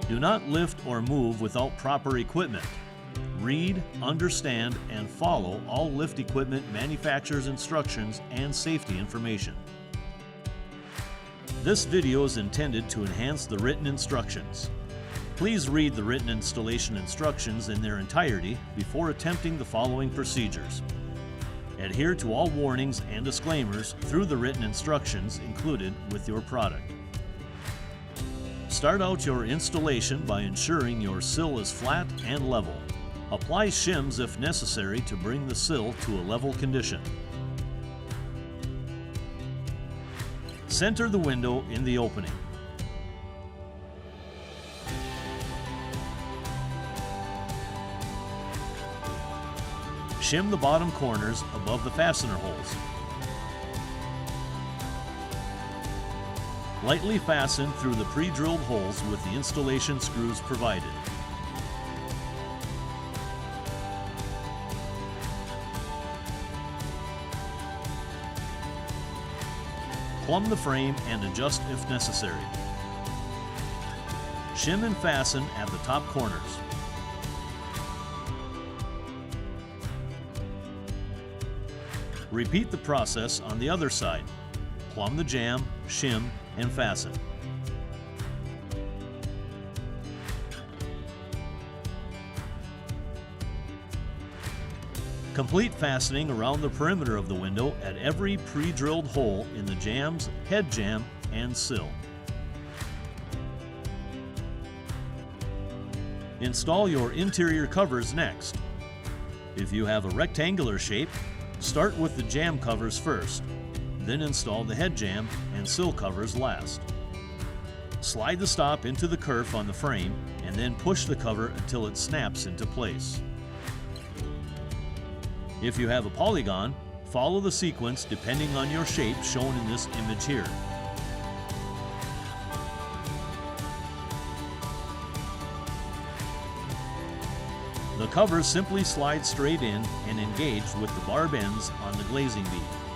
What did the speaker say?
Do not lift or move without proper equipment. Read, understand, and follow all lift equipment manufacturer's instructions and safety information. This video is intended to enhance the written instructions. Please read the written installation instructions in their entirety before attempting the following procedures. Adhere to all warnings and disclaimers through the written instructions included with your product. Start out your installation by ensuring your sill is flat and level. Apply shims if necessary to bring the sill to a level condition. Center the window in the opening. Shim the bottom corners above the fastener holes. Lightly fasten through the pre-drilled holes with the installation screws provided. Plumb the frame and adjust if necessary. Shim and fasten at the top corners. Repeat the process on the other side. Plumb the jamb, shim, and fasten. Complete fastening around the perimeter of the window at every pre-drilled hole in the jambs, head jamb, and sill. Install your interior covers next. If you have a rectangular shape, start with the jamb covers first, then install the head jamb and sill covers last. Slide the stop into the kerf on the frame and then push the cover until it snaps into place. If you have a polygon, follow the sequence depending on your shape shown in this image here. The covers simply slide straight in and engage with the barb ends on the glazing bead.